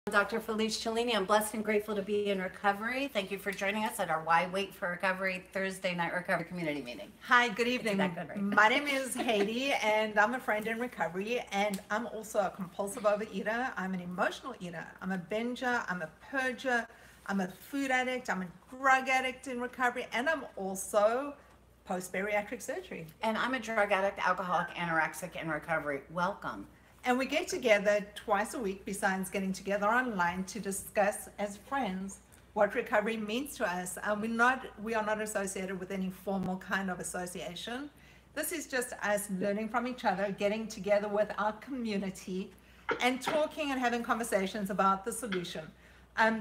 Dr. Felice Cellini. I'm blessed and grateful to be in recovery. Thank you for joining us at our Why Wait for Recovery Thursday night recovery community meeting. Hi, good evening. That good, right? My name is Haiti, and I'm a friend in recovery, and I'm also a compulsive overeater. I'm an emotional eater. I'm a binger. I'm a purger. I'm a food addict. I'm a drug addict in recovery, and I'm also post-bariatric surgery. And I'm a drug addict, alcoholic, anorexic in recovery. Welcome. And we get together twice a week, besides getting together online, to discuss as friends what recovery means to us. And we are not associated with any formal kind of association. This is just us learning from each other, getting together with our community, and talking and having conversations about the solution.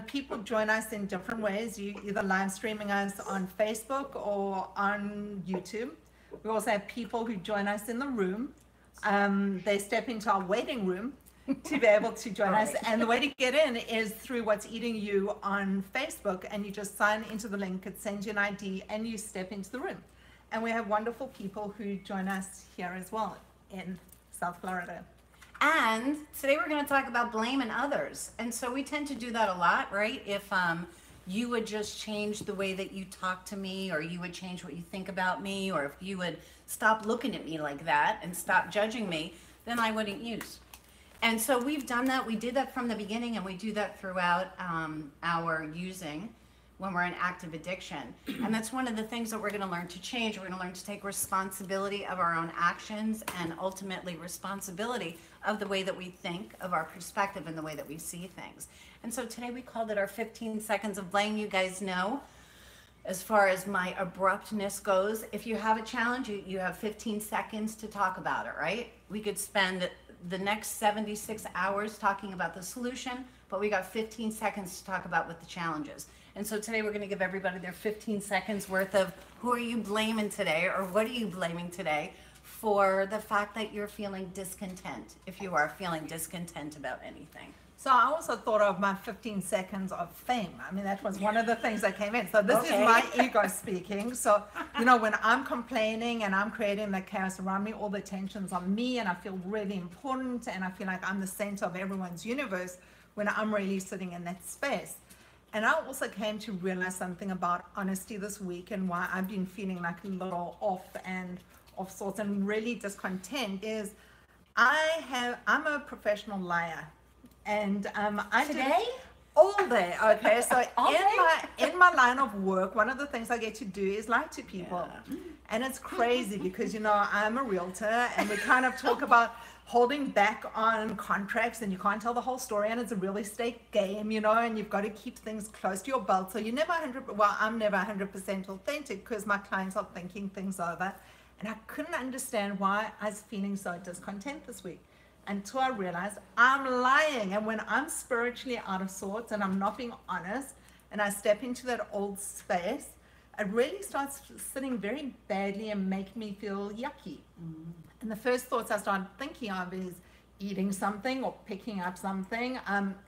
People join us in different ways. You either live streaming us on Facebook or on YouTube. We also have people who join us in the room. They step into our waiting room to be able to join us. And the way to get in is through What's Eating You on Facebook, and you just sign into the link, it sends you an ID, and you step into the room. And we have wonderful people who join us here as well in South Florida. And today we're going to talk about blaming others. And so we tend to do that a lot, right? If you would just change the way that you talk to me, or you would change what you think about me, or if you would stop looking at me like that and stop judging me, then I wouldn't use. And so we've done that. We did that from the beginning, and we do that throughout our using when we're in active addiction. And that's one of the things that we're going to learn to change. We're going to learn to take responsibility of our own actions, and ultimately responsibility of the way that we think, of our perspective, and the way that we see things. And so today we called it our 15 seconds of blame. You guys know, as far as my abruptness goes, if you have a challenge, you have 15 seconds to talk about it, right? We could spend the next 76 hours talking about the solution, but we got 15 seconds to talk about what the challenge is. And so today we're going to give everybody their 15 seconds worth of who are you blaming today, or what are you blaming today for the fact that you're feeling discontent, if you are feeling discontent about anything. So I also thought of my 15 seconds of fame. I mean, that was one of the things that came in. So this is my ego speaking. So, you know, when I'm complaining and I'm creating the chaos around me, all the tension's on me, and I feel really important, and I feel like I'm the center of everyone's universe when I'm really sitting in that space. And I also came to realize something about honesty this week, and why I've been feeling like a little off sorts and really discontent is I'm a professional liar. And I Today? All day. Okay, so All in my line of work, one of the things I get to do is lie to people. Yeah. And it's crazy because, you know, I'm a realtor, and we kind of talk about holding back on contracts, and you can't tell the whole story, and it's a real estate game, you know, and you've got to keep things close to your belt. So you're never I'm never 100% authentic, because my clients are thinking things over. And I couldn't understand why I was feeling so discontent this week, until I realized I'm lying. And when I'm spiritually out of sorts and I'm not being honest, and I step into that old space, it really starts sitting very badly and making me feel yucky. And the first thoughts I started thinking of is eating something or picking up something,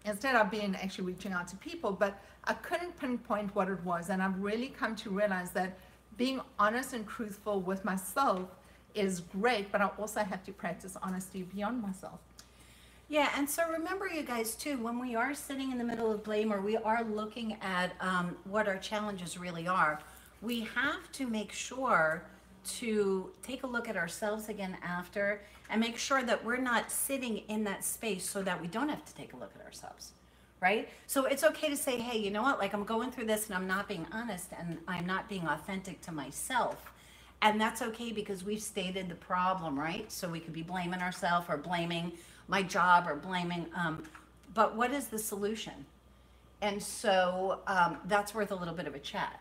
instead of being actually reaching out to people. But I couldn't pinpoint what it was. And I've really come to realize that being honest and truthful with myself is great, but I also have to practice honesty beyond myself. Yeah, and so remember, you guys, too, when we are sitting in the middle of blame, or we are looking at what our challenges really are, we have to make sure to take a look at ourselves again after, and make sure that we're not sitting in that space so that we don't have to take a look at ourselves, right? So it's okay to say, hey, you know what, like, I'm going through this and I'm not being honest, and I'm not being authentic to myself. And that's okay, because we've stated the problem, right? So we could be blaming ourselves, or blaming my job, or blaming, but what is the solution? And so that's worth a little bit of a chat.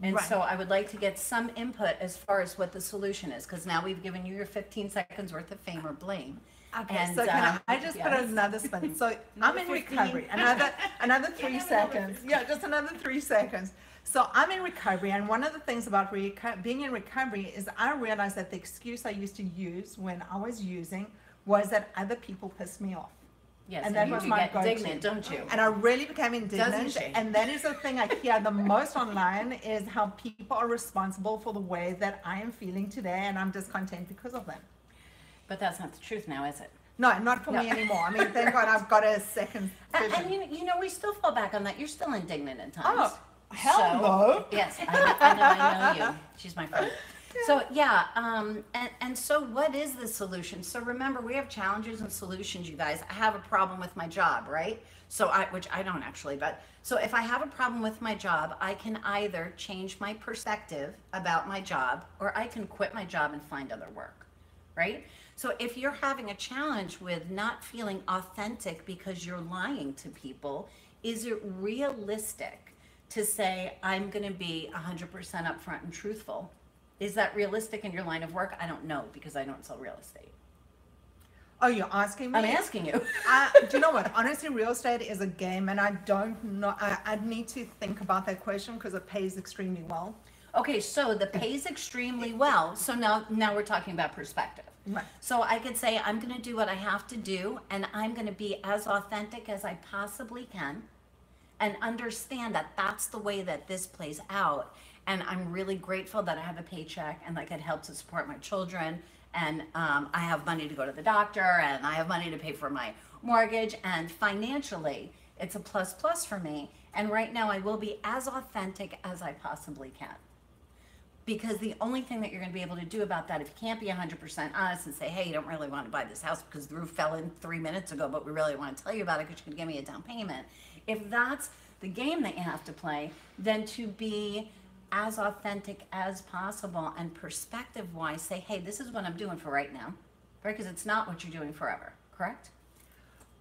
And so I would like to get some input as far as what the solution is, because now we've given you your 15 seconds worth of fame or blame. Okay, And, so can I just put another spin? So I'm in recovery. Another 3 seconds. Yeah, just another 3 seconds. So I'm in recovery, and one of the things about being in recovery is I realized that the excuse I used to use when I was using was that other people pissed me off. Yes, and that you was do my get go-to. indignant, don't you? And I really became indignant. Doesn't she? And that is the thing I hear the most online, is how people are responsible for the way that I am feeling today, and I'm discontent because of them. But that's not the truth now, is it? No, not for No. me anymore. I mean, thank God I've got a second And vision. you know, we still fall back on that. You're still indignant at times. Oh, hell no. Yes, I know you. She's my friend. So yeah, and so what is the solution? So remember, we have challenges and solutions, you guys. I have a problem with my job, right? Which I don't actually, but so if I have a problem with my job, I can either change my perspective about my job, or I can quit my job and find other work, right? So if you're having a challenge with not feeling authentic because you're lying to people, is it realistic to say, I'm going to be 100% upfront and truthful? Is that realistic in your line of work? I don't know, because I don't sell real estate. Oh, you're asking me? I'm asking you. Do you know what? Honestly, real estate is a game, and I don't know. I need to think about that question because it pays extremely well. Okay, so the pays extremely well. So now we're talking about perspective. Right. So I could say, I'm going to do what I have to do, and I'm going to be as authentic as I possibly can, and understand that that's the way that this plays out. And I'm really grateful that I have a paycheck and that could help to support my children. And I have money to go to the doctor, and I have money to pay for my mortgage. And financially, it's a plus for me. And right now, I will be as authentic as I possibly can. Because the only thing that you're going to be able to do about that, if you can't be 100% honest and say, hey, you don't really want to buy this house because the roof fell in 3 minutes ago, but we really want to tell you about it because you can give me a down payment. If that's the game that you have to play, then to be as authentic as possible and perspective-wise say, hey, this is what I'm doing for right now, right? Because it's not what you're doing forever, correct?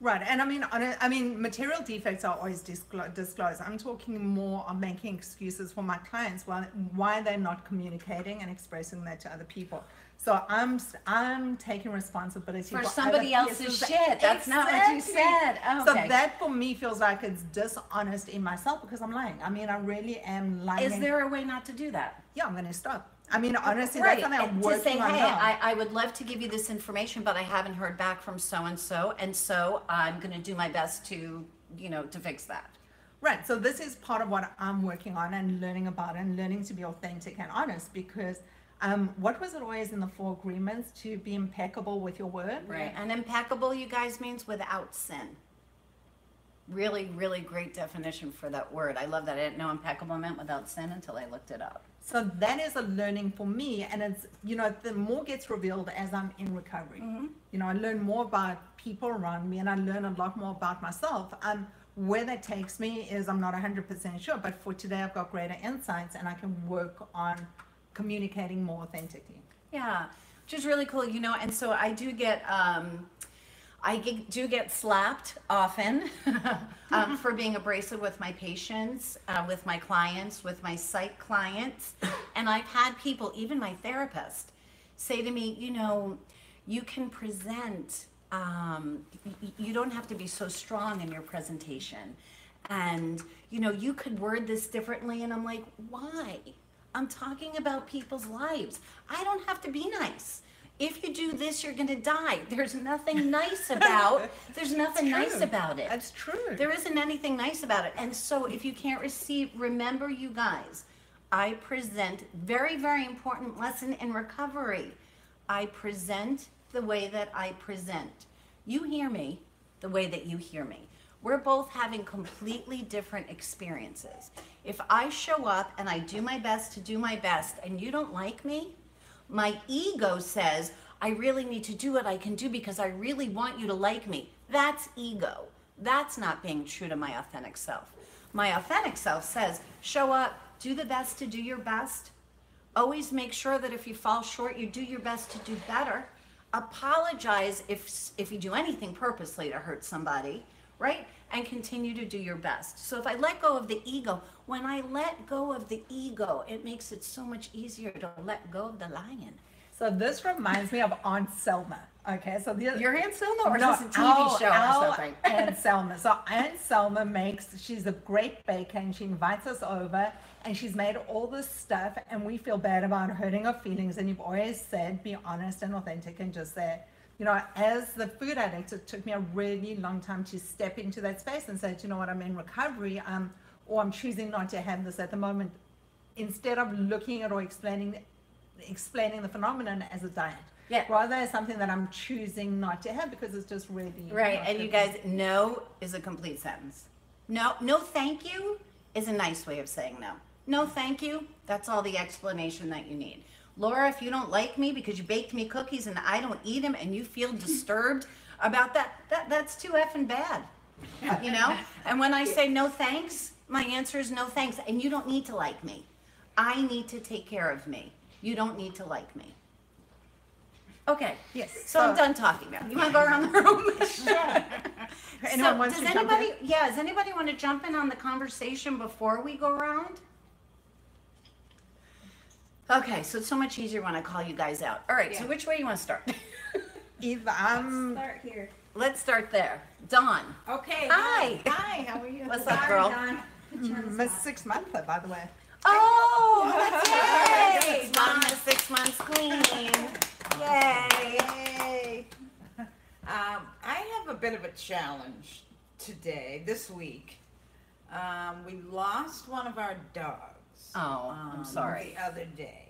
Right, and I mean, material defects are always disclosed. I'm talking more on making excuses for my clients why they're not communicating and expressing that to other people. So I'm taking responsibility for somebody else's shit. That's not what you said. Okay. So that for me feels like it's dishonest in myself because I'm lying. I mean, I really am lying. Is there a way not to do that? Yeah, I'm going to stop. I mean, honestly, right. That's something I'm working to say, on hey, now. I would love to give you this information, but I haven't heard back from so-and-so, and so I'm going to do my best to, to fix that. Right. So this is part of what I'm working on and learning about and learning to be authentic and honest because what was it always in the 4 agreements? To be impeccable with your word. Right. And impeccable, you guys, means without sin. Really, really great definition for that word. I love that. I didn't know impeccable meant without sin until I looked it up. So that is a learning for me. And it's, the more gets revealed as I'm in recovery. Mm-hmm. I learn more about people around me and I learn a lot more about myself. Where that takes me is I'm not 100% sure, but for today I've got greater insights and I can work on communicating more authentically. Yeah, which is really cool, and so I do get slapped often for being abrasive with my patients, with my clients, with my psych clients. And I've had people, even my therapist, say to me, you can present, you don't have to be so strong in your presentation. And, you could word this differently. And I'm like, why? I'm talking about people's lives. I don't have to be nice. If you do this, you're going to die. There's nothing nice about it. That's true. There isn't anything nice about it. And so if you can't remember, you guys, I present very, very important lesson in recovery. I present the way that I present. You hear me the way that you hear me. We're both having completely different experiences. If I show up and I do my best to do my best and you don't like me, my ego says, I really need to do what I can do because I really want you to like me. That's ego. That's not being true to my authentic self. My authentic self says, show up, do the best to do your best. Always make sure that if you fall short, you do your best to do better. Apologize if you do anything purposely to hurt somebody, right? And continue to do your best. So if I let go of the ego, when I let go of the ego, it makes it so much easier to let go of the lion. So this reminds me of Aunt Selma. Okay, so your Aunt Selma, or just a TV show or something? Aunt Selma. So Aunt Selma she's a great baker, and she invites us over, and she's made all this stuff, and we feel bad about hurting her feelings. And you've always said, be honest and authentic, and just say, as the food addict, it took me a really long time to step into that space and say, you know what, I'm in recovery, or I'm choosing not to have this at the moment, instead of looking at or explaining the phenomenon as a diet. Yeah. rather as something that I'm choosing not to have because it's just really Right. not And good you for me. guys, no is a complete sentence. No, no, thank you is a nice way of saying no. No, thank you. That's all the explanation that you need. Laura, if you don't like me because you baked me cookies and I don't eat them and you feel disturbed about that's too effing bad. You know? And when I say no thanks, my answer is no thanks. And you don't need to like me. I need to take care of me. You don't need to like me. Okay. Yes. So I'm done talking now. You want to go around the room? Sure. Anyone wants does to jump anybody, in? yeah, does anybody want to jump in on the conversation before we go around? Okay, so it's so much easier when I call you guys out. All right, so Yeah. which way you want to start? Eve, Start here. Let's start there. Dawn. Okay. Hi. Hi. How are you? What's up, Sorry, girl? Dawn. Miss 6 Monther, by the way. Oh, that's Yay. yay! Dawn is 6 months clean. Yay. Yay. I have a bit of a challenge today, this week. We lost one of our dogs. Oh, I'm sorry. The other day.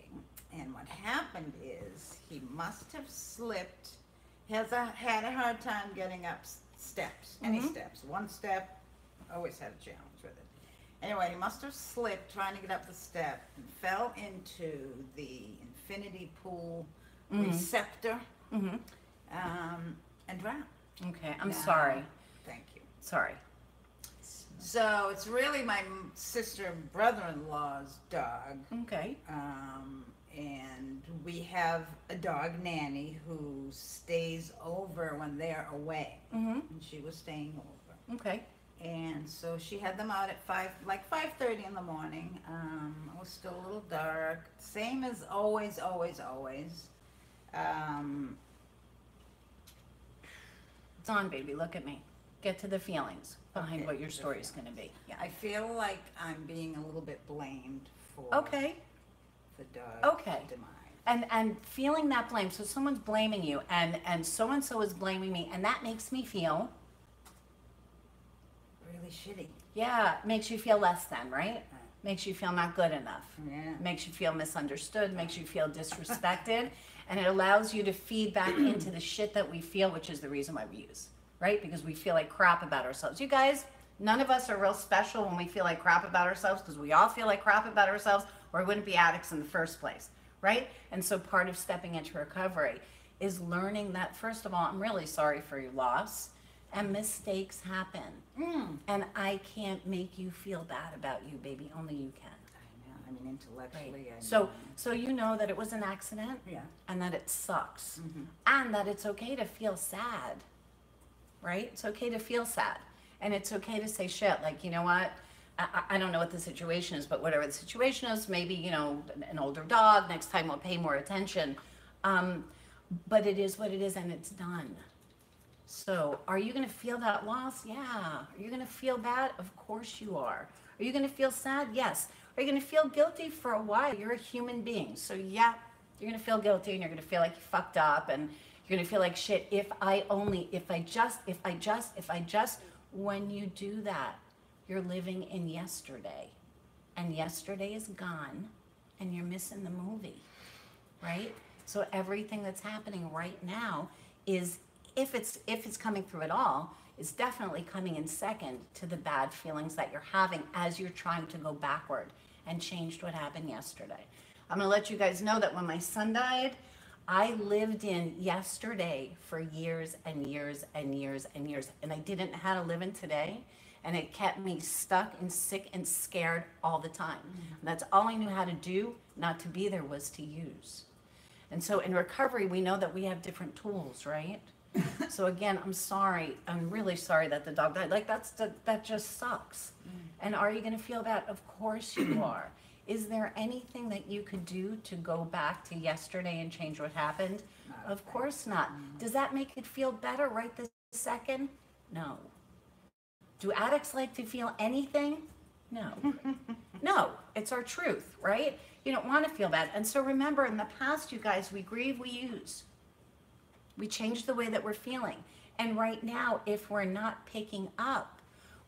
And what happened is he must have slipped. Had a hard time getting up steps, any steps. One step, always had a challenge with it. Anyway, he must have slipped trying to get up the step and fell into the infinity pool receptor and drowned. Okay, I'm Yeah. sorry. Thank you. Sorry. So it's really my sister and brother-in-law's dog. Okay. And we have a dog nanny who stays over when they're away. Mm-hmm. And she was staying over. Okay. And so she had them out at 5:30 in the morning. It was still a little dark. Same as always. Dawn, baby, look at me. Get to the feelings behind Okay, what your the story is going to be. Yeah. I feel like I'm being a little bit blamed for Okay. the dog Okay. demise. And feeling that blame. So someone's blaming you, and so is blaming me, and that makes me feel, Really shitty. yeah, makes you feel less than, right? Makes you feel not good enough. Yeah. Makes you feel misunderstood, makes you feel disrespected, and it allows you to feed back into the shit that we feel, which is the reason why we use, right? Because we feel like crap about ourselves. You guys, none of us are real special when we feel like crap about ourselves, because we all feel like crap about ourselves, or we wouldn't be addicts in the first place, right? And so part of stepping into recovery is learning that, first of all, I'm really sorry for your loss, and mistakes happen. And I can't make you feel bad about you, baby. Only you can. I know. I mean, intellectually, I So, know. so you know that it was an accident, Yeah. and that it sucks, and that it's okay to feel sad, right? It's okay to feel sad, and it's okay to say shit. Like, you know what? I don't know what the situation is, but whatever the situation is, maybe, you know, an older dog. Next time we'll pay more attention. But it is what it is, and it's done. So, are you going to feel that loss? Yeah. Are you going to feel bad? Of course you are. Are you going to feel sad? Yes. Are you going to feel guilty for a while? You're a human being. So, yeah, you're going to feel guilty, and you're going to feel like you fucked up, and you're going to feel like shit. If I just, when you do that, you're living in yesterday, and yesterday is gone, and you're missing the movie, right? So everything that's happening right now is, if it's coming through at all, is definitely coming in second to the bad feelings that you're having as you're trying to go backward and change what happened yesterday. I'm gonna let you guys know that when my son died, I lived in yesterday for years and years and years and years, and I didn't know how to live in today, and it kept me stuck and sick and scared all the time. And that's all I knew how to do, not to be there, was to use. And so in recovery, we know that we have different tools, right? So again, I'm sorry. I'm really sorry that the dog died. Like, that just sucks. And are you going to feel bad? Of course you are. Is there anything that you could do to go back to yesterday and change what happened? Of course not. Does that make it feel better right this second? No. Do addicts like to feel anything? No. No, it's our truth, right? You don't want to feel bad. And so remember, in the past, you guys, we grieve, we use. We change the way that we're feeling. And right now, if we're not picking up,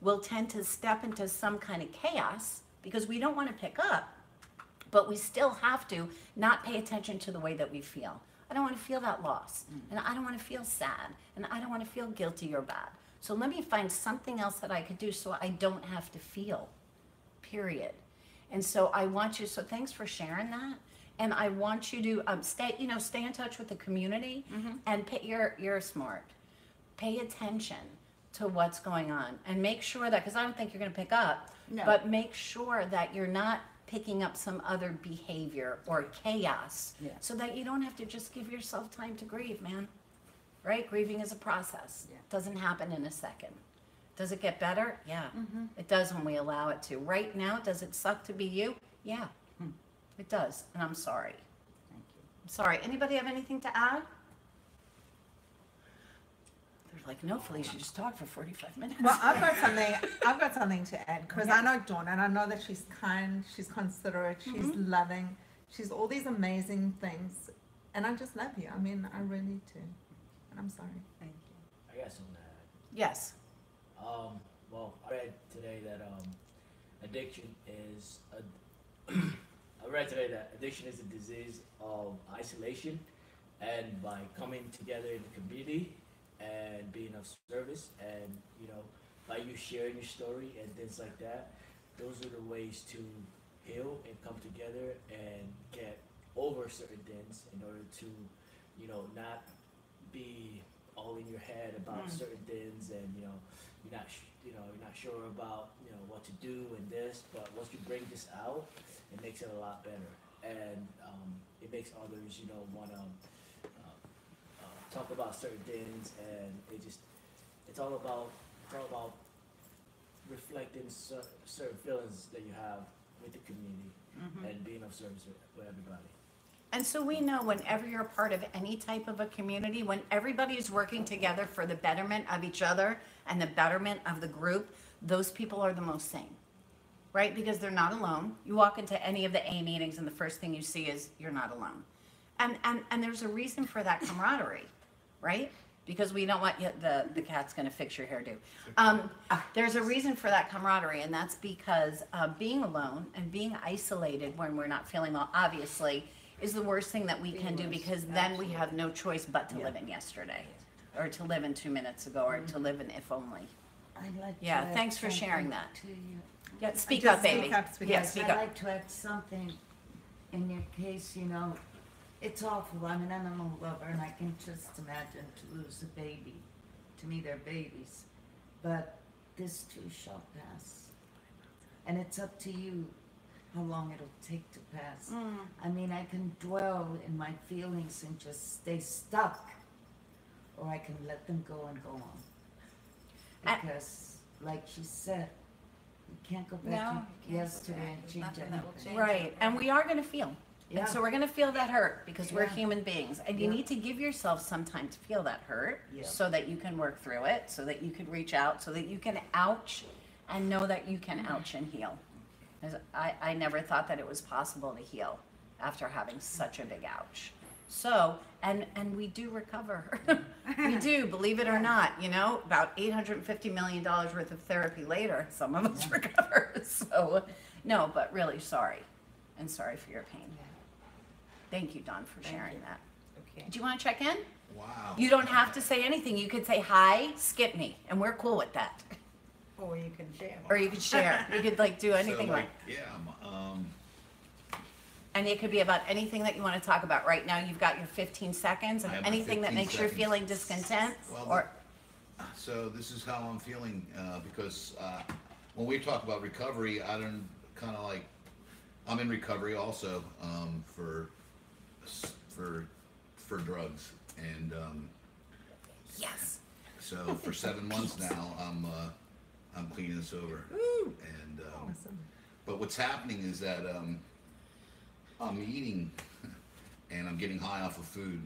we'll tend to step into some kind of chaos because we don't want to pick up, but we still have to not pay attention to the way that we feel. I don't want to feel that loss. And I don't want to feel sad. And I don't want to feel guilty or bad. So let me find something else that I could do so I don't have to feel, period. And so I want you, so thanks for sharing that. And I want you to stay in touch with the community and you're smart. Pay attention to what's going on and make sure that, because I don't think you're going to pick up, No. but make sure that you're not picking up some other behavior or chaos so that you don't have to just give yourself time to grieve, man. Right? Grieving is a process. Yeah. Doesn't happen in a second. Does it get better? Yeah. It does when we allow it to. Right now, does it suck to be you? Yeah. It does. And I'm sorry. Thank you. I'm sorry. Anybody have anything to add? They're like, no, Felicia, just talk for 45 minutes. Well, I've got something to add, because I know Dawn, and I know that she's kind, she's considerate, she's loving, she's all these amazing things, and I just love you. I mean, I really do, and I'm sorry. Thank you. I got something to add. Yes. Well, I read today that addiction is I read today that addiction is a disease of isolation, and by coming together in the community and being of service, and by you sharing your story and things like that, those are the ways to heal and come together and get over certain things in order to not be all in your head about certain things, and you're not sure about what to do and this, but once you bring this out, it makes it a lot better, and it makes others want to talk about certain things, and it's all about reflecting certain feelings that you have with the community and being of service with everybody. And so we know whenever you're a part of any type of a community, when everybody is working together for the betterment of each other and the betterment of the group, those people are the most sane, right? Because they're not alone. You walk into any of the A meetings and the first thing you see is you're not alone. And there's a reason for that camaraderie, right? Because we don't want you, the cat's gonna fix your hairdo. There's a reason for that camaraderie, and that's because being alone and being isolated when we're not feeling well, obviously, is the worst thing that we can do, because then we have no choice but to live in yesterday, or to live in 2 minutes ago, or to live in if only. I'd like to Yeah, add thanks for sharing something that. to you. Yeah, speak Just up, baby. speak up, speak Yeah, up. speak I'd up. like to add something in your case, it's awful. I'm an animal lover, and I can just imagine to lose a baby. To me, they're babies. But this too shall pass. And it's up to you how long it'll take to pass. I mean, I can dwell in my feelings and just stay stuck, or I can let them go and go on. Because, like she said, you can't go back No, to you can't go yesterday back. and There's change nothing that will anything. change. Right, and we are gonna feel. Yeah. And so we're gonna feel that hurt, because we're Yeah. human beings, and you Yeah. need to give yourself some time to feel that hurt, Yeah. so that you can work through it, so that you can reach out, so that you can ouch and know that you can ouch and heal. 'Cause I never thought that it was possible to heal after having such a big ouch. So, and we do recover. We do, believe it or not, about $850 million worth of therapy later, some of us recover. So, no, but really sorry, and sorry for your pain. Thank you, Dawn, for sharing that. Okay. Do you want to check in? Wow. You don't have to say anything. You could say hi, skip me, and we're cool with that. Or you can share. Or you could share. You could do anything So, right. yeah, And it could be about anything that you want to talk about. Right now, you've got your 15 seconds, and I have my anything that 15 makes you seconds. feeling discontent, Well, or so this is how I'm feeling, because when we talk about recovery, I don't kind of like, I'm in recovery also, for drugs, and yes. so for 7 months now, I'm clean and sober. And Awesome. but what's happening is that I'm eating and I'm getting high off of food,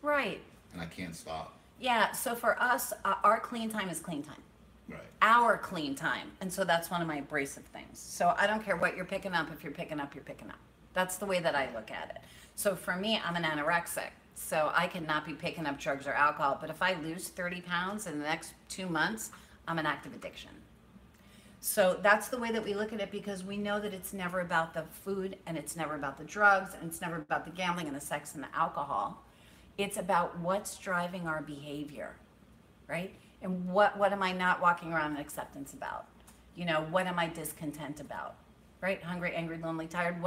Right. and I can't stop. Yeah. So for us, our clean time is clean time. Right. Our clean time. And so that's one of my abrasive things. So I don't care what you're picking up. If you're picking up, you're picking up. That's the way that I look at it. So for me, I'm an anorexic. So I cannot be picking up drugs or alcohol. But if I lose 30 pounds in the next 2 months, I'm an active addiction. So that's the way that we look at it, because we know that it's never about the food, and it's never about the drugs, and it's never about the gambling and the sex and the alcohol. It's about what's driving our behavior, right? And what am I not walking around in acceptance about? You know, what am I discontent about? Right? Hungry, angry, lonely, tired.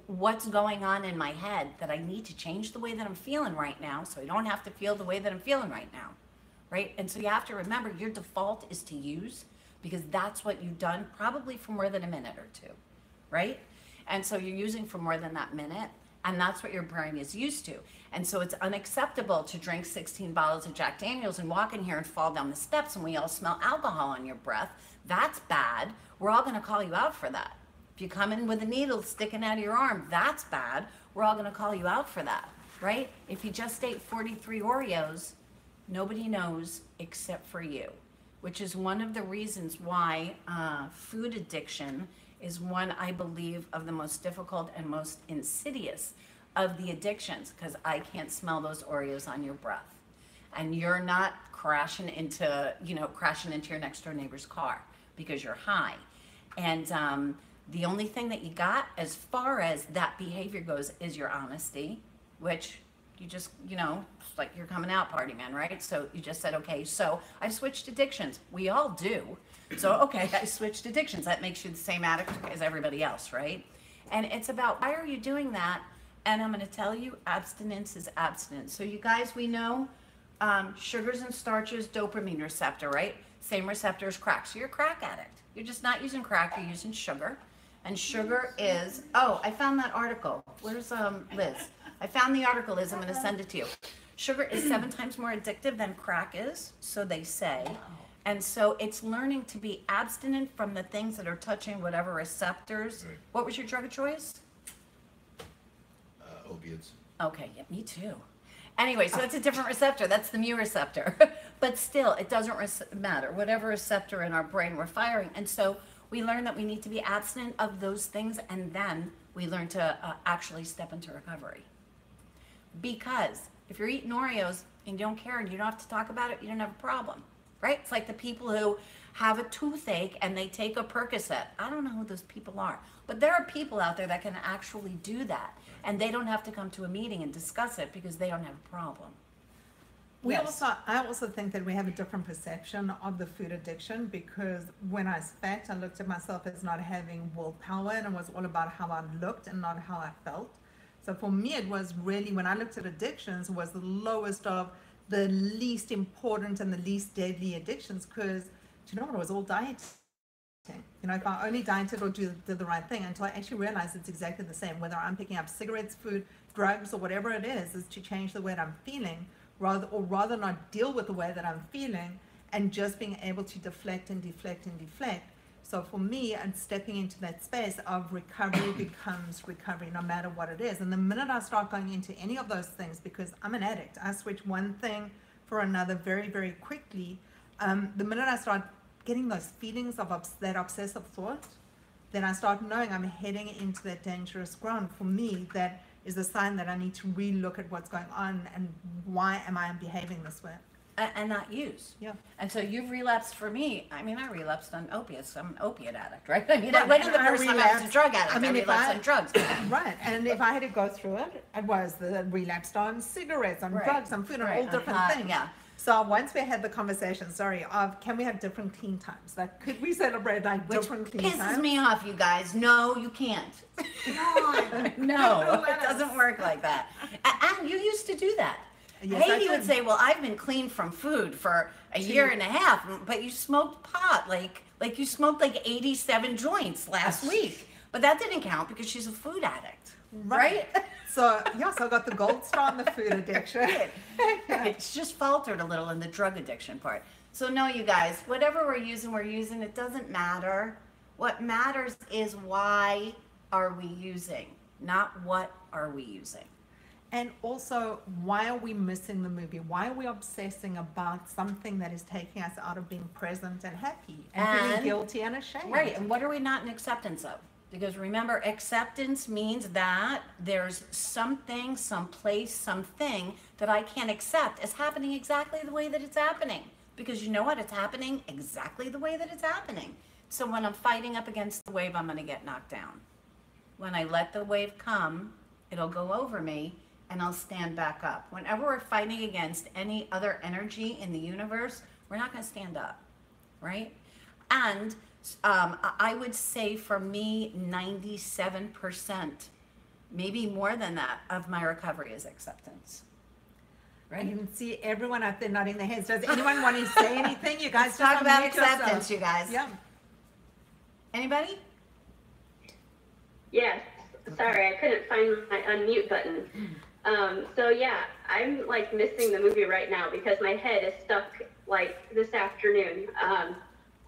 What's going on in my head that I need to change the way that I'm feeling right now so I don't have to feel the way that I'm feeling right now, right? And so you have to remember your default is to use, because that's what you've done probably for more than a minute or two, right? And so you're using for more than that minute, and that's what your brain is used to. And so it's unacceptable to drink 16 bottles of Jack Daniels and walk in here and fall down the steps and we all smell alcohol on your breath. That's bad. We're all gonna call you out for that. If you come in with a needle sticking out of your arm, that's bad. We're all gonna call you out for that, right? If you just ate 43 Oreos, nobody knows except for you, which is one of the reasons why food addiction is one, I believe, of the most difficult and most insidious of the addictions, because I can't smell those Oreos on your breath. And you're not crashing into your next door neighbor's car because you're high. And the only thing that you got as far as that behavior goes is your honesty, which you just, it's like you're coming out party man, right? So you just said, okay, so I switched addictions. We all do. So, okay, I switched addictions. That makes you the same addict as everybody else, right? And it's about, why are you doing that? And I'm going to tell you, abstinence is abstinence. So you guys, we know sugars and starches, dopamine receptor, right? Same receptor as crack. So you're a crack addict. You're just not using crack, you're using sugar. And sugar is, oh, I found that article. Where's Liz? I found the article, Liz. I'm going to send it to you. Sugar is 7 times more addictive than crack is, so they say. And so it's learning to be abstinent from the things that are touching whatever receptors. Right. What was your drug of choice? Opiates. Okay, yeah, me too. Anyway, so it's a different receptor. That's the mu receptor. But still, it doesn't matter. Whatever receptor in our brain we're firing. And so we learn that we need to be abstinent of those things, and then we learn to actually step into recovery. Because if you're eating Oreos and you don't care and you don't have to talk about it, you don't have a problem, right? It's like the people who have a toothache and they take a Percocet. I don't know who those people are, but there are people out there that can actually do that, and they don't have to come to a meeting and discuss it because they don't have a problem. I also think that we have a different perception of the food addiction, because when I was fat, I looked at myself as not having willpower, and it was all about how I looked and not how I felt. So for me, it was really, when I looked at addictions, was the lowest of the least important and the least deadly addictions, because, you know what, it was all dieting. If I only dieted or did the right thing, until I actually realized it's exactly the same, whether I'm picking up cigarettes, food, drugs, or whatever it is to change the way that I'm feeling, rather not deal with the way that I'm feeling, and just being able to deflect and deflect and deflect. So for me, and stepping into that space of recovery becomes recovery no matter what it is. And the minute I start going into any of those things, because I'm an addict, I switch one thing for another very, very quickly. The minute I start getting those feelings of that obsessive thought, then I start knowing I'm heading into that dangerous ground. For me, that is a sign that I need to relook at what's going on and why am I behaving this way. And not use. Yeah. And so you've relapsed. For me, I mean, I relapsed on opiates. I'm an opiate addict, right? I mean, I wasn't the first time I was a drug addict. I relapsed on drugs. Right. And if I had to go through it, it was the relapsed on cigarettes, on drugs, on food, on all different things. Yeah. So once we had the conversation, of can we have different clean times? Like, could we celebrate different clean times? Pisses me off, you guys. No, you can't. No, it doesn't work like that. And you used to do that. Yes, Haiti would say, well, I've been clean from food for a year and a half, but you smoked pot, like you smoked like 87 joints last week. But that didn't count because she's a food addict, right? So I got the gold star on the food addiction. It's just faltered a little in the drug addiction part. So no, you guys, whatever we're using, it doesn't matter. What matters is why are we using, not what are we using. And also, why are we missing the movie? Why are we obsessing about something that is taking us out of being present and happy and feeling guilty and ashamed? Right, and what are we not in acceptance of? Because remember, acceptance means that there's something, someplace, something that I can't accept as happening exactly the way that it's happening. Because you know what? It's happening exactly the way that it's happening. So when I'm fighting up against the wave, I'm going to get knocked down. When I let the wave come, it'll go over me, and I'll stand back up. Whenever we're fighting against any other energy in the universe, we're not going to stand up, right? And I would say for me, 97%, maybe more than that, of my recovery is acceptance. I can see everyone out there nodding their heads. Does anyone want to say anything? You guys Let's talk about unmute acceptance, yourself. you guys. Yeah. Anybody? Yes. Sorry, I couldn't find my unmute button. So yeah, I'm like missing the movie right now because my head is stuck like this afternoon.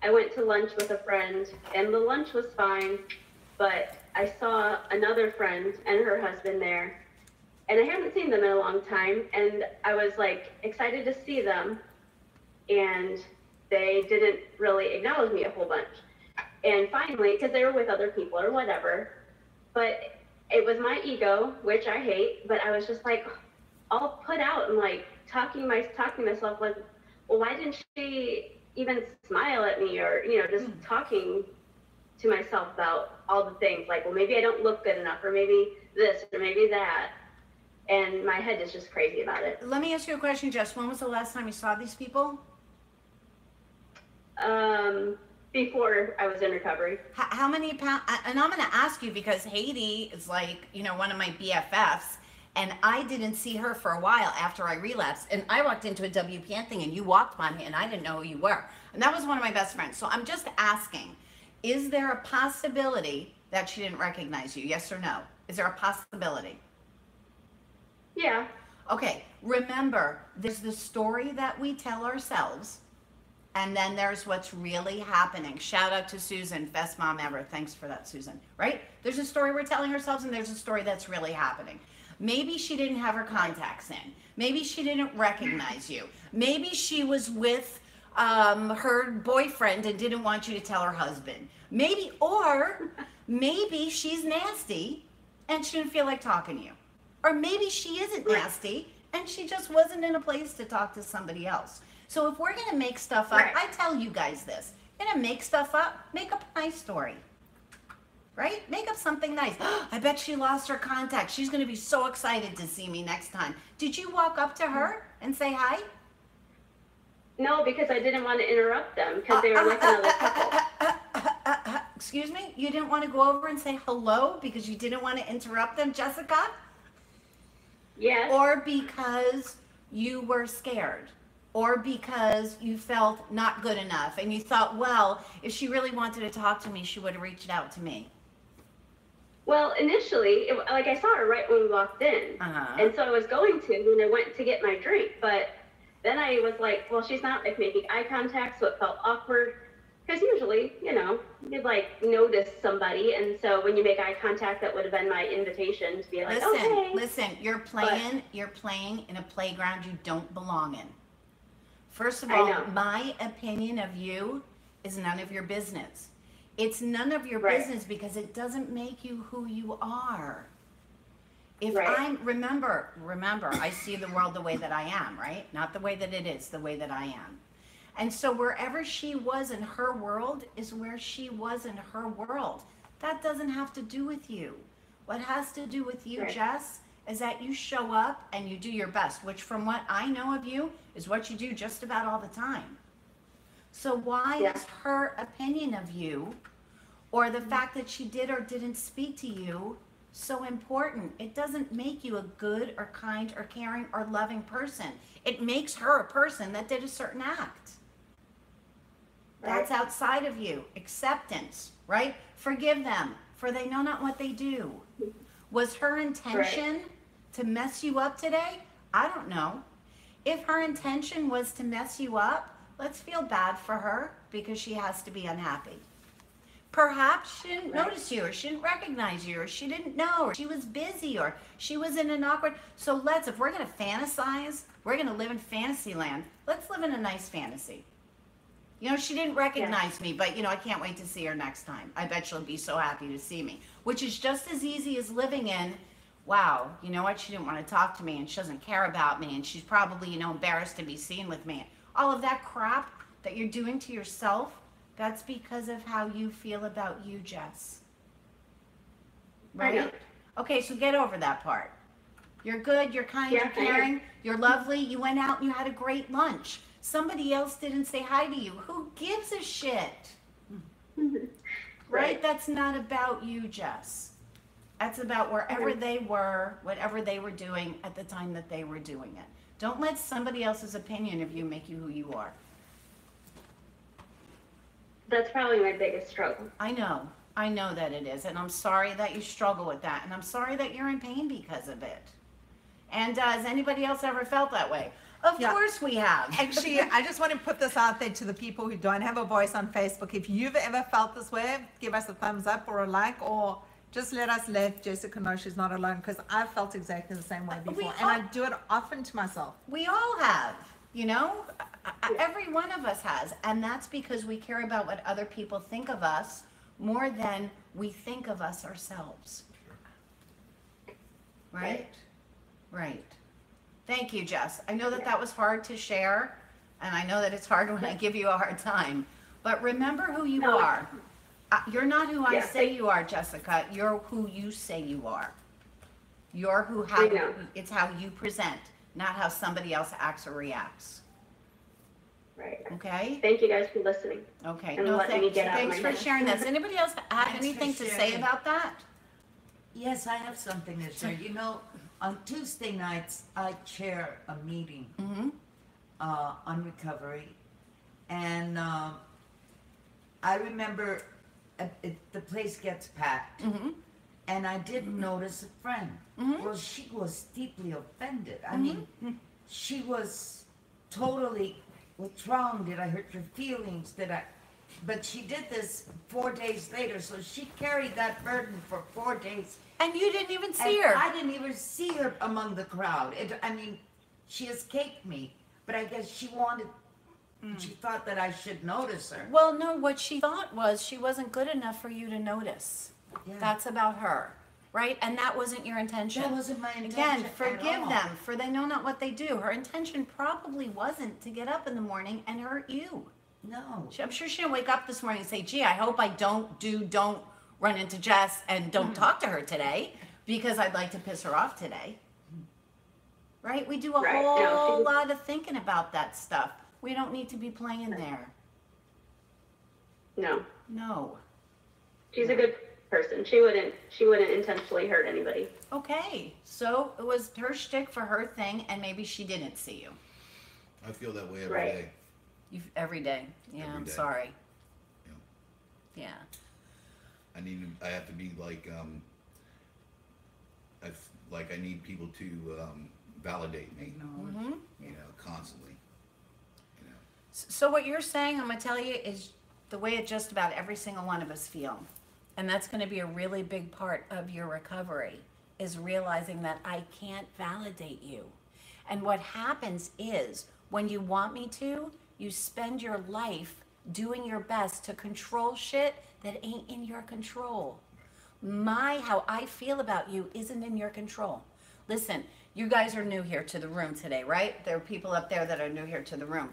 I went to lunch with a friend and the lunch was fine, but I saw another friend and her husband there, and I haven't seen them in a long time, and I was like excited to see them, and they didn't really acknowledge me a whole bunch. And finally, because they were with other people or whatever, but it was my ego, which I hate, but I was just like all put out and like talking to myself like, well, why didn't she even smile at me, or, you know, just talking to myself about all the things like, well, maybe I don't look good enough, or maybe this, or maybe that. And my head is just crazy about it. Let me ask you a question, Jess. When was the last time you saw these people? Before I was in recovery. How many pounds? And I'm going to ask you because Haiti is like, you know, one of my BFFs, and I didn't see her for a while after I relapsed. And I walked into a WPN thing and you walked by me and I didn't know who you were. And that was one of my best friends. So I'm just asking, is there a possibility that she didn't recognize you? Yes or no? Is there a possibility? Yeah. Okay, remember, there's the story that we tell ourselves, and then there's what's really happening. Shout out to Susan, best mom ever. Thanks for that, Susan. Right? There's a story we're telling ourselves, and there's a story that's really happening. Maybe she didn't have her contacts in. Maybe she didn't recognize you. Maybe she was with her boyfriend and didn't want you to tell her husband. Maybe, or maybe she's nasty and she didn't feel like talking to you. Or maybe she isn't nasty and she just wasn't in a place to talk to somebody else. So if we're going to make stuff up, I tell you guys this, you're going to make stuff up, make up a nice story. Right? Make up something nice. I bet she lost her contact. She's going to be so excited to see me next time. Did you walk up to her and say hi? No, because I didn't want to interrupt them because they were with another couple. Excuse me? You didn't want to go over and say hello because you didn't want to interrupt them, Jessica? Yes. Or because you were scared? Or because you felt not good enough and you thought, well, if she really wanted to talk to me, she would have reached out to me? Well, initially, like I saw her right when we walked in. And so I was going to when I went to get my drink. But then I was like, well, she's not like making eye contact, so it felt awkward. Because usually, you know, you'd like notice somebody. And so when you make eye contact, that would have been my invitation to be like, okay. Listen, you're playing in a playground you don't belong in. First of all, my opinion of you is none of your business. It's none of your business because it doesn't make you who you are. If remember, I see the world the way that I am, right? Not the way that it is, the way that I am. And so wherever she was in her world is where she was in her world. That doesn't have to do with you. What has to do with you, Jess, is that you show up and you do your best, which from what I know of you is what you do just about all the time. So why is her opinion of you or the fact that she did or didn't speak to you so important? It doesn't make you a good or kind or caring or loving person. It makes her a person that did a certain act. That's outside of you. Acceptance, right? Forgive them, for they know not what they do. Was her intention to mess you up today? I don't know. If her intention was to mess you up, let's feel bad for her because she has to be unhappy. Perhaps she didn't notice you, or she didn't recognize you, or she didn't know, or she was busy, or she was in an awkward. So if we're going to fantasize, we're going to live in fantasy land. Let's live in a nice fantasy. You know, she didn't recognize me, but, you know, I can't wait to see her next time. I bet she'll be so happy to see me, which is just as easy as living in, wow, you know what, she didn't want to talk to me, and she doesn't care about me, and she's probably, you know, embarrassed to be seen with me. All of that crap that you're doing to yourself, that's because of how you feel about you, Jess. Right? Okay, so get over that part. You're good, you're kind, Yeah, you're caring, you're lovely, you went out and you had a great lunch. Somebody else didn't say hi to you. Who gives a shit? Right? Right. That's not about you, Jess. That's about wherever they were, whatever they were doing at the time that they were doing it. Don't let somebody else's opinion of you make you who you are. That's probably my biggest struggle. I know that it is, and I'm sorry that you struggle with that, and I'm sorry that you're in pain because of it. And has anybody else ever felt that way? Of Yeah. course we have. Actually, I just want to put this out there to the people who don't have a voice on Facebook. If you've ever felt this way, give us a thumbs up or a like, or just let Jessica know she's not alone, because I've felt exactly the same way before. And I do it often to myself. We all have, you know? Every one of us has. And that's because we care about what other people think of us more than we think of us ourselves. Right? Right. Thank you, Jess. I know that that was hard to share, and I know that it's hard when I give you a hard time. But remember who you No. are. You're not who I Yeah, say you are, Jessica. You're who you say you are. You're I know. it's how you present, not how somebody else acts or reacts. Right. Okay? Thank you guys for listeing. Okay. And No, letting me thanks, get out of thanks my for head. sharing that. Does anybody else have Thanks for anything to say sharing. about that? Yes, I have something to share. You know, on Tuesday nights, I chair a meeting Mm-hmm. on recovery. And I remember the place gets packed. Mm-hmm. And I did notice a friend. Mhm. Well, she was deeply offended. I Mhm. mean, she was totally, what's wrong? Did I hurt your feelings? But she did this 4 days later, so she carried that burden for 4 days. And you didn't even see And her. I didn't even see her among the crowd. I mean, she escaped me, but I guess she thought that I should notice her. Well, no, what she thought was she wasn't good enough for you to notice. Yeah. That's about her, right? And that wasn't your intention. That wasn't my intention. Again, at forgive all. them, for they know not what they do. Her intention probably wasn't to get up in the morning and hurt you. No. I'm sure she didn't wake up this morning and say, gee, I hope I don't run into Jess and don't talk to her today because I'd like to piss her off today. Right? We do a Right. No, whole she- lot of thinking about that stuff. We don't need to be playing there. No. No. She's a good person. She wouldn't intentionally hurt anybody. Okay. So it was her shtick for her thing, and maybe she didn't see you. I feel that way every Right. day. Every day. Yeah, Every I'm day. sorry. Yeah. Yeah. I have to be like, I need people to validate me, Mm-hmm. you know, constantly. You know, So what you're saying, I'm going to tell you, is the way that just about every single one of us feel. And that's going to be a really big part of your recovery, is realizing that I can't validate you. And what happens is, when you want me to, you spend your life doing your best to control shit that ain't in your control. How I feel about you isn't in your control. Listen, you guys are new here to the room today, right? There are people up there that are new here to the room.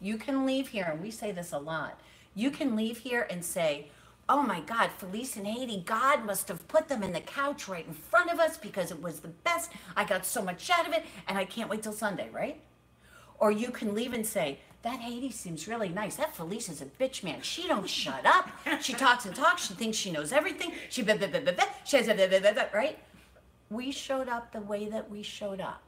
You can leave here, and we say this a lot. You can leave here and say, oh my God, Felice and Haiti, God must have put them in the couch right in front of us because it was the best. I got so much out of it, and I can't wait till Sunday, right? Or you can leave and say, that Haiti seems really nice. That Felice is a bitch, man. She don't shut up. She talks and talks. She thinks she knows everything. She blah, blah, blah, blah, blah. She has a blah, blah, blah, blah, right? We showed up the way that we showed up.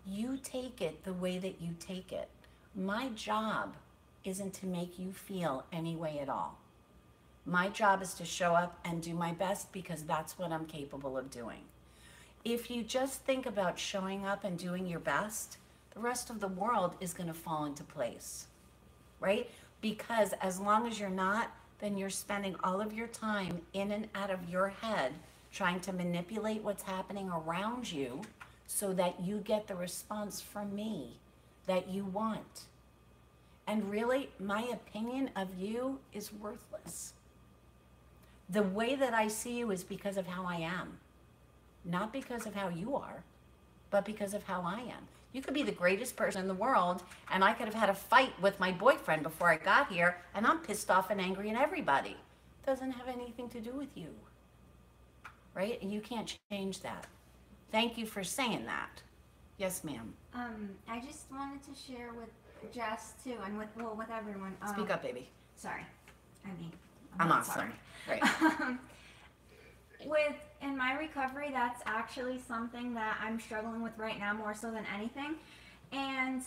You take it the way that you take it. My job isn't to make you feel any way at all. My job is to show up and do my best because that's what I'm capable of doing. If you just think about showing up and doing your best, the rest of the world is going to fall into place, right? Because as long as you're not, then you're spending all of your time in and out of your head trying to manipulate what's happening around you so that you get the response from me that you want. And really, my opinion of you is worthless. The way that I see you is because of how I am, not because of how you are, but because of how I am. You could be the greatest person in the world, and I could have had a fight with my boyfriend before I got here, and I'm pissed off and angry at everybody. Doesn't have anything to do with you, right? And you can't change that. Thank you for saying that. Yes, ma'am. I just wanted to share with Jess too, and with everyone. Speak up, baby. Sorry, I'm not awesome. Right. In my recovery, that's actually something that I'm struggling with right now more so than anything, and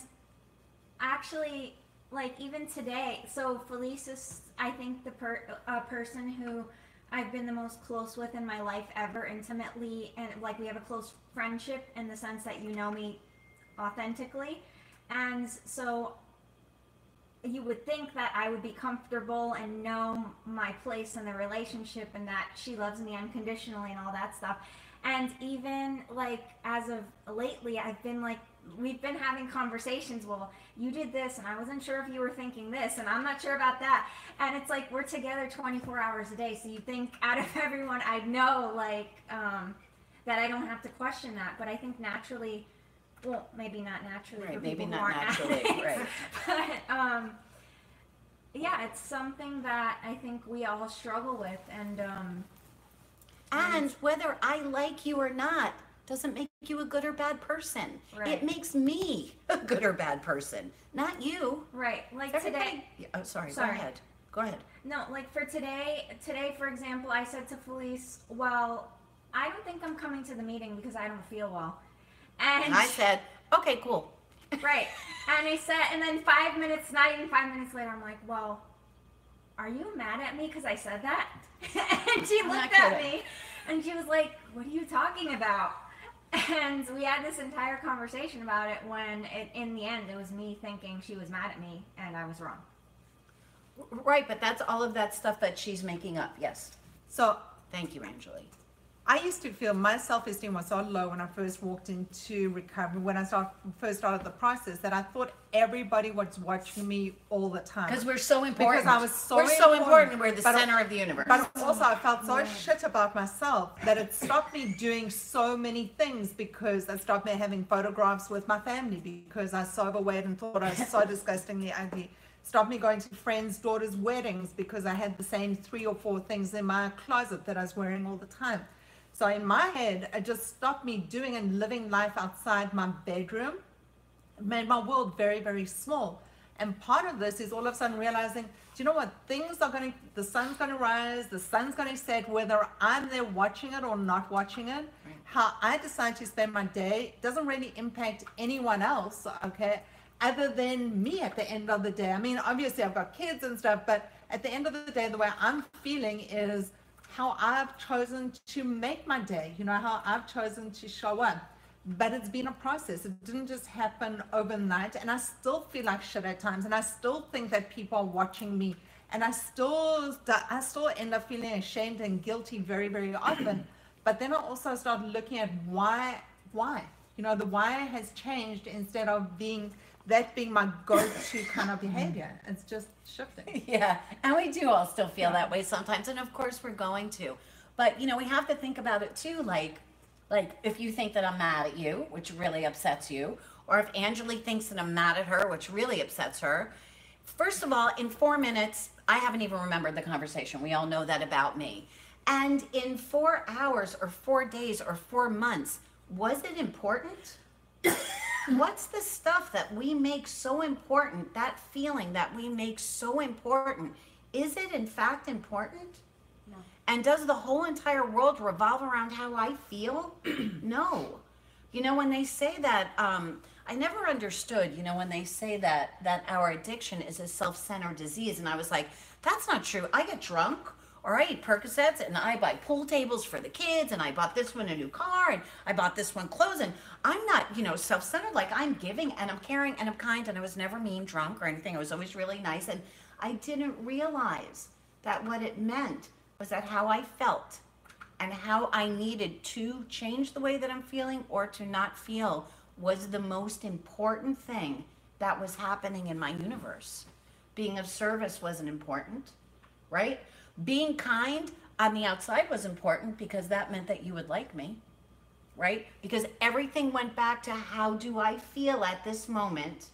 actually, like even today, so Felice is, I think, the person who I've been the most close with in my life ever, intimately, and like we have a close friendship in the sense that you know me authentically, and so you would think that I would be comfortable and know my place in the relationship and that she loves me unconditionally and all that stuff. And even like as of lately, I've been like, we've been having conversations. Well, you did this and I wasn't sure if you were thinking this and I'm not sure about that. And it's like, we're together 24 hours a day. So you think out of everyone I know, like, that I don't have to question that. But I think naturally, well, maybe not naturally. Right, for maybe people who not aren't naturally, addicts. right. But yeah, it's something that I think we all struggle with, And whether I like you or not doesn't make you a good or bad person. Right. It makes me a good or bad person, not you. right, like Everybody. today. Oh, sorry. Go Sorry. ahead. Go ahead. No, like for today, for example, I said to Felice, well, I don't think I'm coming to the meeting because I don't feel well. And I said, okay, cool. right. And I said, and then 5 minutes, not even 5 minutes later, I'm like, well, are you mad at me because I said that? And she looked at me and she was like, what are you talking about? And we had this entire conversation about it when in the end, it was me thinking she was mad at me and I was wrong. Right, but that's all of that stuff that she's making up. Yes. So Thank you, Angeli. I used to feel my self-esteem was so low when I first walked into recovery, when I first started the process, that I thought everybody was watching me all the time. Because we're so important. Because I was so we're so important. We're the But- center of the universe. But also I felt so shit about myself that it stopped me doing so many things, because it stopped me having photographs with my family because I was so overweight and thought I was so disgustingly ugly. Stopped me going to friends' daughters' weddings because I had the same 3 or 4 things in my closet that I was wearing all the time. So in my head, it just stopped me doing and living life outside my bedroom. It made my world very, very small. And part of this is all of a sudden realizing, do you know what? The sun's going to rise, the sun's going to set, whether I'm there watching it or not watching it. Right. How I decide to spend my day doesn't really impact anyone else, okay, other than me at the end of the day. I mean, obviously I've got kids and stuff, but at the end of the day, the way I'm feeling is how I've chosen to make my day, how I've chosen to show up. But it's been a process. It didn't just happen overnight. And I still feel like shit at times. And I still think that people are watching me. And I still end up feeling ashamed and guilty very, very often. But then I also start looking at why. The why has changed instead of being my go-to kind of behavior. It's just shifting. Yeah, and we do all still feel that way sometimes, and of course we're going to. But we have to think about it too, like if you think that I'm mad at you, which really upsets you, or if Angeli thinks that I'm mad at her, which really upsets her. First of all, in 4 minutes, I haven't even remembered the conversation. We all know that about me. And in 4 hours or 4 days or 4 months, was it important? What's the stuff that we make so important, that feeling that we make so important? Is it in fact important? No. And does the whole entire world revolve around how I feel? No. When they say that, I never understood, when they say that our addiction is a self-centered disease. And I was like, that's not true. I get drunk, or I eat Percocets, and I buy pool tables for the kids, and I bought this one a new car, and I bought this one clothes, and I'm not, self-centered. Like, I'm giving, and I'm caring, and I'm kind, and I was never mean drunk or anything. I was always really nice, and I didn't realize that what it meant was that how I felt and how I needed to change the way that I'm feeling or to not feel was the most important thing that was happening in my universe. Being of service wasn't important, right? Being kind on the outside was important because that meant that you would like me, right? Because everything went back to how do I feel at this moment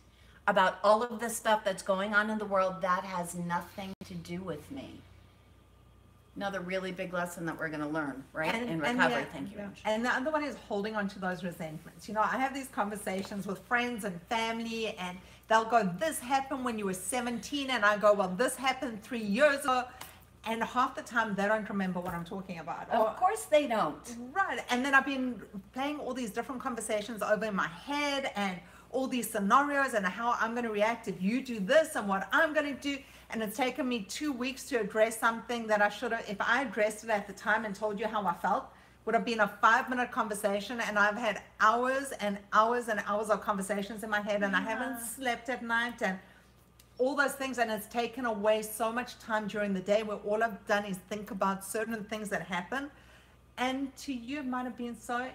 about all of the stuff that's going on in the world that has nothing to do with me. Another really big lesson that we're going to learn, right? In and recovery. yeah, Thank you, yeah. Ange. And the other one is holding on to those resentments. You know, I have these conversations with friends and family, and they'll go, this happened when you were 17. And I go, well, this happened 3 years ago. And half the time they don't remember what I'm talking about. Of course they don't. Right. And then I've been playing all these different conversations over in my head and all these scenarios and how I'm going to react if you do this and what I'm going to do. And it's taken me 2 weeks to address something that I should have, if I addressed it at the time and told you how I felt, would have been a 5-minute conversation. And I've had hours and hours and hours of conversations in my head, and I haven't slept at night and all those things. And it's taken away so much time during the day where all I've done is think about certain things that happen. And to you, it might have been so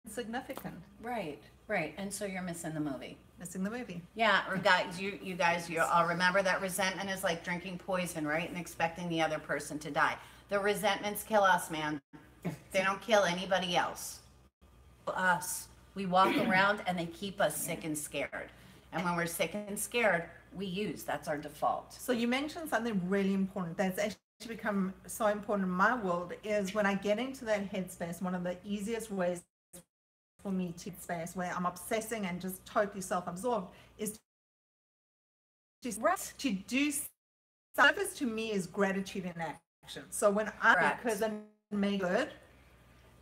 insignificant. Right, right. And so you're missing the movie. Missing the movie. Yeah, or guys, you guys, you all remember that resentment is like drinking poison, right? And expecting the other person to die. The resentments kill us, man. They don't kill anybody else. Us. We walk around and they keep us sick and scared. And when we're sick and scared, we use. That's our default. So you mentioned something really important that's actually become so important in my world is when I get into that headspace, one of the easiest ways for me to space where I'm obsessing and just totally self-absorbed is to do service. To me is gratitude in action. So when because I'm made good,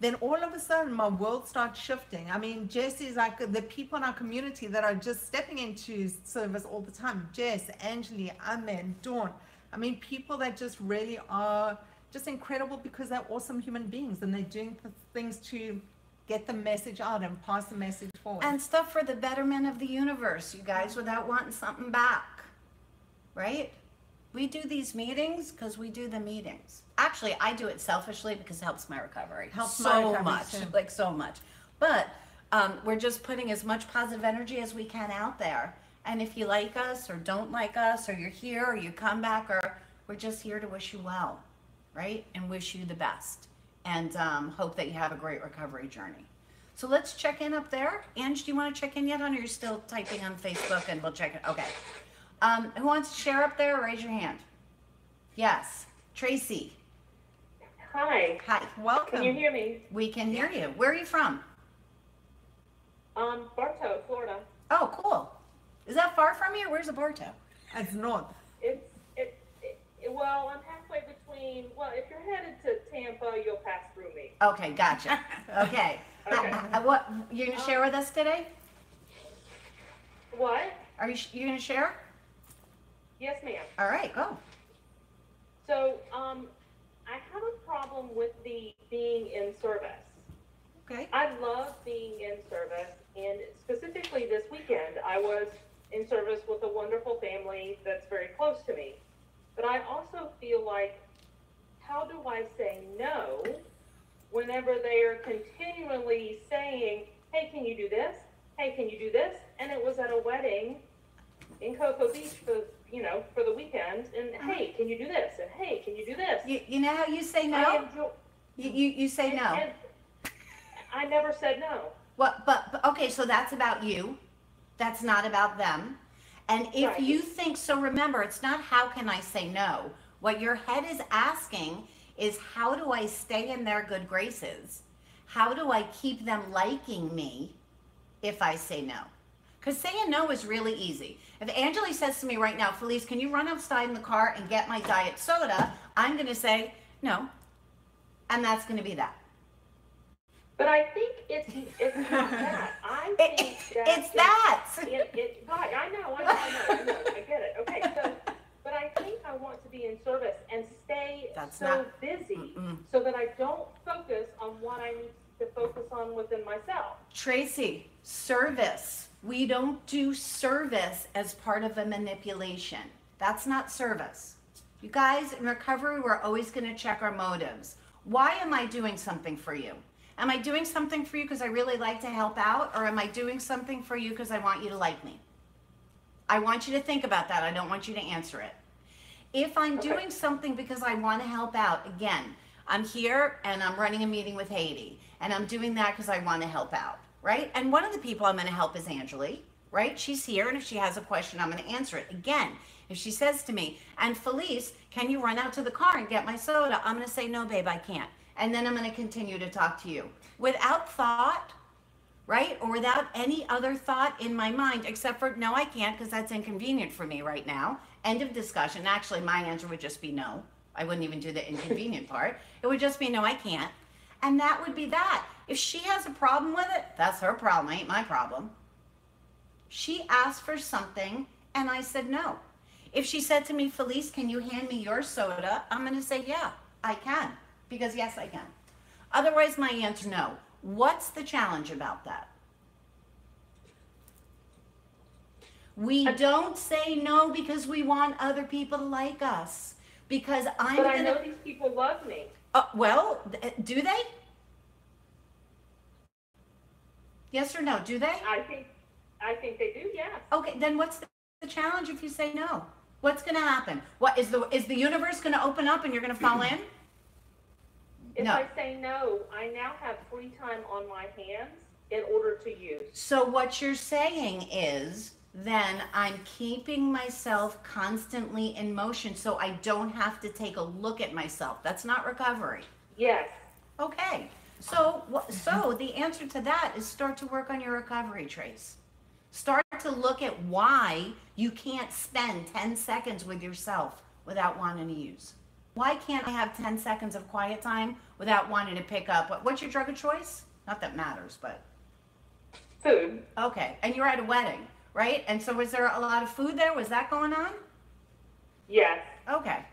then all of a sudden my world starts shifting. I mean, Jess is like the people in our community that are just stepping into service all the time. Jess, Angeli, Ahmed, Dawn. I mean, people that just really are just incredible because they're awesome human beings and they're doing things to get the message out and pass the message forward. And stuff for the betterment of the universe, you guys, without wanting something back, right? We do these meetings because we do the meetings. Actually, I do it selfishly because it helps my recovery. Helps so my recovery much, too. like so much. But we're just putting as much positive energy as we can out there. And if you like us or don't like us, or you're here or you come back, or we're just here to wish you well, right? And wish you the best. And hope that you have a great recovery journey. So let's check in up there. Ange, do you want to check in yet, honey? You're still typing on Facebook and we'll check it. Okay. Who wants to share up there? Raise your hand. Yes. Tracy. Hi. Hi. Welcome. Can you hear me? We can hear you. Where are you from? Bartow, Florida. Oh, cool. Is that far from you? Where's the Bartow? It's north. Well, I'm halfway between. Well, if you're headed to Tampa, you'll pass through me. Okay, gotcha. Okay. Okay. What you're gonna share with us today? What? Are you gonna share? Yes, ma'am. All right, go. So, I have a problem with the being in service. Okay. I love being in service, and specifically this weekend, I was in service with a wonderful family that's very close to me. But I also feel like, how do I say no whenever they are continually saying, hey, can you do this? Hey, can you do this? And it was at a wedding in Cocoa Beach for the weekend. And hey, can you do this? And hey, can you do this? You know how you say no? You say no. And I never said no. What? But okay, so that's about you. That's not about them. And if Right. you think so, remember, it's not how can I say no. What your head is asking is how do I stay in their good graces? How do I keep them liking me if I say no? Because saying no is really easy. If Angeli says to me right now, Felice, can you run outside in the car and get my diet soda? I'm going to say no. And that's going to be that. But I think it's not that. I think that It's that. Right, I know, I get it. Okay, so, but I think I want to be in service and stay That's so not- busy so that I don't focus on what I need to focus on within myself. Tracy, service. We don't do service as part of a manipulation. That's not service. You guys, in recovery, we're always going to check our motives. Why am I doing something for you? Am I doing something for you because I really like to help out, or am I doing something for you because I want you to like me? I want you to think about that. I don't want you to answer it. If I'm doing something because I want to help out, again, I'm here and I'm running a meeting with Haiti, and I'm doing that because I want to help out, right? And one of the people I'm going to help is Angeli, right? She's here, and if she has a question, I'm going to answer it. Again, if she says to me, and Felice, can you run out to the car and get my soda? I'm going to say, no, babe, I can't. And then I'm going to continue to talk to you without thought, right? Or without any other thought in my mind, except for, no, I can't, because that's inconvenient for me right now. End of discussion. Actually, my answer would just be no. I wouldn't even do the inconvenient part. It would just be, no, I can't. And that would be that. If she has a problem with it, that's her problem, ain't my problem. She asked for something, and I said no. If she said to me, Felice, can you hand me your soda? I'm going to say, yeah, I can, because yes, I can. Otherwise, my answer, no. What's the challenge about that? We don't say no because we want other people to like us. Because I'm But I know these people love me. Well, do they? Yes or no? Do they? I think they do, yes. Okay, then what's the challenge if you say no? What's going to happen? What is the universe going to open up and you're going to fall in? If No. I say no, I now have free time on my hands in order to use. So what you're saying is, then I'm keeping myself constantly in motion so I don't have to take a look at myself. That's not recovery. Yes. Okay. So the answer to that is start to work on your recovery, Trace. Start to look at why you can't spend 10 seconds with yourself without wanting to use. Why can't I have 10 seconds of quiet time without wanting to pick up? What's your drug of choice? Not that matters, but. Food. Okay. And you're at a wedding, right? And so was there a lot of food there? Was that going on? Yes. Okay.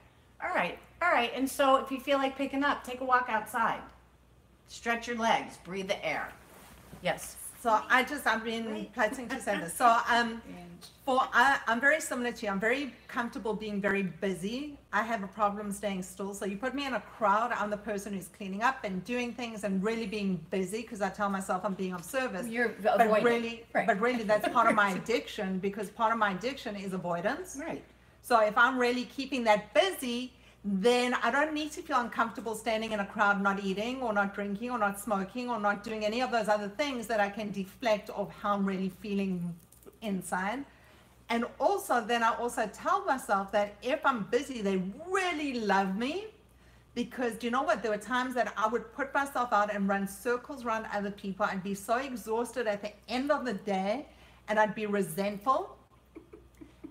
All right. All right. And so if you feel like picking up, take a walk outside. Stretch your legs. Breathe the air. Yes. So I've been planning to say this. So I'm very similar to you. I'm very comfortable being very busy. I have a problem staying still. So you put me in a crowd, I'm the person who's cleaning up and doing things and really being busy because I tell myself I'm being of service. You're but avoiding. really that's part of my addiction, because part of my addiction is avoidance. Right. So if I'm really keeping that busy, then I don't need to feel uncomfortable standing in a crowd not eating or not drinking or not smoking or not doing any of those other things that I can deflect of how I'm really feeling inside. And also then I also tell myself that if I'm busy, they really love me, because do you know what? There were times that I would put myself out and run circles around other people. I'd be so exhausted at the end of the day, and I'd be resentful.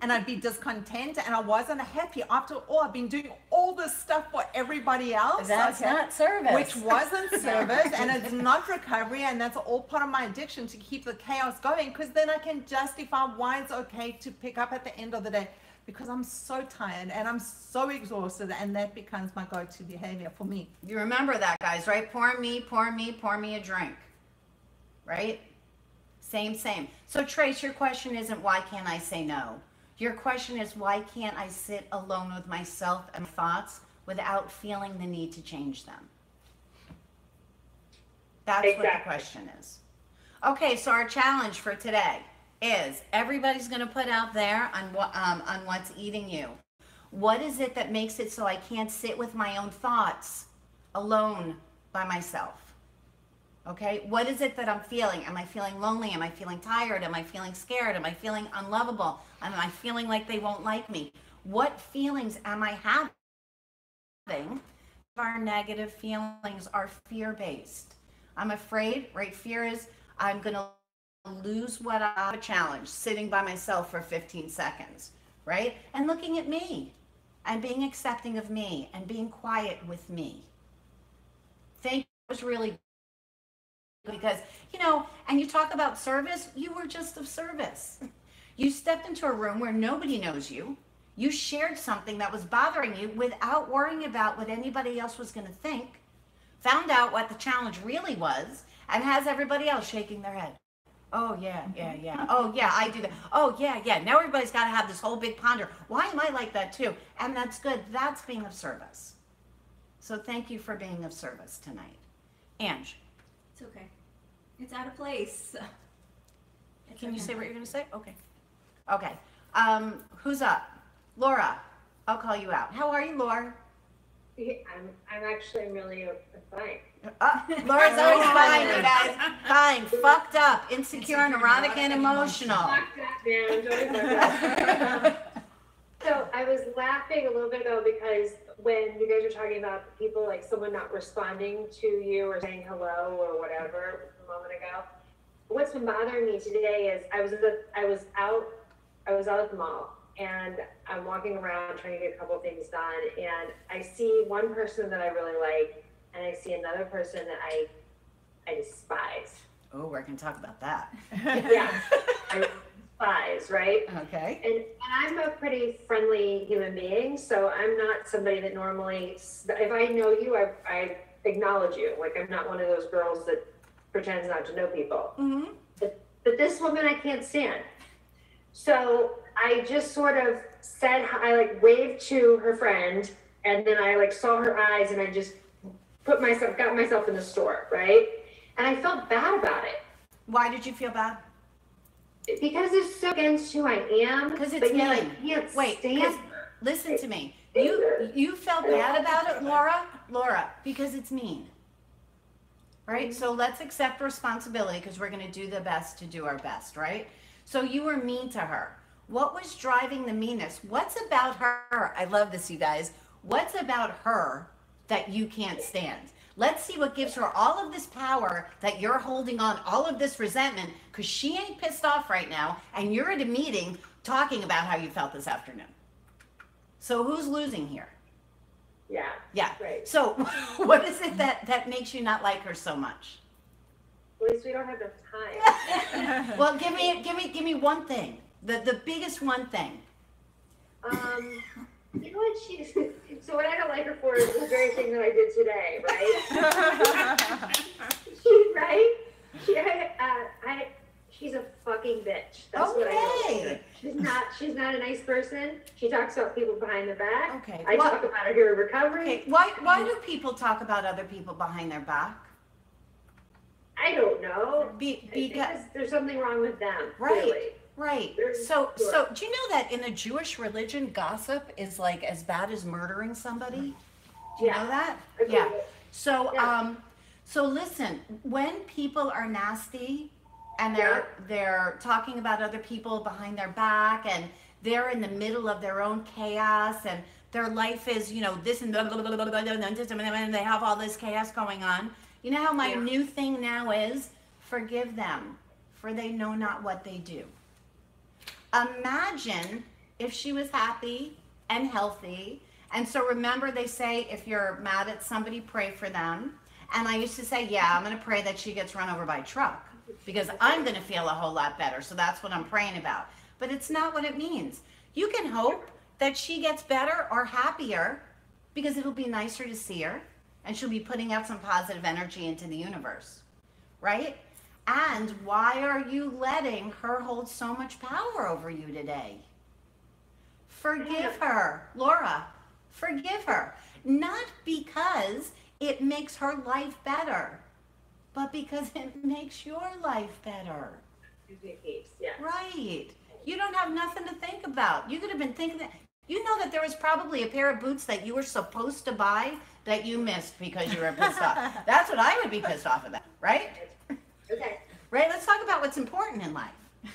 And I'd be discontent, and I wasn't happy. After all, I've been doing all this stuff for everybody else. That's not service. Which wasn't service, and it's not recovery, and that's all part of my addiction, to keep the chaos going, because then I can justify why it's okay to pick up at the end of the day, because I'm so tired and I'm so exhausted, and that becomes my go-to behavior for me. You remember that, guys, right? Pour me a drink. Right? Same. So Trace, your question isn't why can't I say no? Your question is, why can't I sit alone with myself and thoughts without feeling the need to change them? That's Exactly. what the question is. Okay, so our challenge for today is everybody's going to put out there on what's eating you. What is it that makes it so I can't sit with my own thoughts alone by myself? Okay, what is it that I'm feeling? Am I feeling lonely? Am I feeling tired? Am I feeling scared? Am I feeling unlovable? Am I feeling like they won't like me? What feelings am I having? Our negative feelings are fear-based. I'm afraid, right? Fear is I'm going to lose what I have a challenge, sitting by myself for 15 seconds, right? And looking at me and being accepting of me and being quiet with me. Thank you. It was really good. Because, and you talk about service, you were just of service. You stepped into a room where nobody knows you. You shared something that was bothering you without worrying about what anybody else was going to think. Found out what the challenge really was, and has everybody else shaking their head. Oh, yeah. Oh, yeah, I do that. Oh, yeah. Now everybody's got to have this whole big ponder. Why am I like that too? And that's good. That's being of service. So thank you for being of service tonight. Ange. It's okay. It's out of place. Can you say what you're going to say? Okay. Who's up? Laura. I'll call you out. How are you, Laura? Yeah, I'm actually really fine. Laura's always fine, you guys. Fine, fucked up, insecure, neurotic, and emotional. Fuck that, man. Don't even that. So I was laughing a little bit ago because when you guys were talking about people, like someone not responding to you or saying hello or whatever a moment ago, what's been bothering me today is I was out at the mall and I'm walking around trying to get a couple of things done, and I see one person that I really like, and I see another person that I despise. Oh, we're gonna talk about that. Yeah, I despise, right? Okay. And I'm a pretty friendly human being, so I'm not somebody that normally, if I know you, I acknowledge you. Like, I'm not one of those girls that pretends not to know people. Mm-hmm. But this woman I can't stand. So I just sort of said, I like waved to her friend, and then I like saw her eyes, and I just got myself in the store, right? And I felt bad about it. Why did you feel bad? Because it's so against who I am. Because it's but mean. yet I can't Wait, stand listen to me. You felt bad about it, Laura, because it's mean. Right? So let's accept responsibility because we're going to do the best to do our best, right? So you were mean to her. What was driving the meanness? What's about her? I love this, you guys. What's about her that you can't stand? Let's see what gives her all of this power that you're holding on, all of this resentment, because she ain't pissed off right now, and you're at a meeting talking about how you felt this afternoon. So who's losing here? Yeah. Yeah. Right. So what is it that makes you not like her so much? At least we don't have enough time. Well, give me one thing. The biggest one thing. You know what so what I don't like her for is the very thing that I did today, right? She's a fucking bitch. That's what I don't like. She's not a nice person. She talks about people behind their back. Okay. I talk about her here in recovery. Okay. Why do people talk about other people behind their back? I don't know. Because there's something wrong with them. Right. Clearly. Right. So do you know that in the Jewish religion, gossip is like as bad as murdering somebody? Do you know that? Yeah. So so listen, when people are nasty and they're talking about other people behind their back and they're in the middle of their own chaos and their life is, this and and they have all this chaos going on. You know how my new thing now is? Forgive them, for they know not what they do. Imagine if she was happy and healthy. And so remember, they say if you're mad at somebody, pray for them. And I used to say, yeah, I'm going to pray that she gets run over by a truck because I'm going to feel a whole lot better. So that's what I'm praying about. But it's not what it means. You can hope that she gets better or happier because it'll be nicer to see her and she'll be putting out some positive energy into the universe, right? And why are you letting her hold so much power over you today? Forgive her, Laura. Forgive her. Not because it makes her life better, but because it makes your life better. Yeah. Right. You don't have nothing to think about. You could have been thinking that. You know that there was probably a pair of boots that you were supposed to buy that you missed because you were pissed off. That's what I would be pissed off about, right? Okay. Right? Let's talk about what's important in life,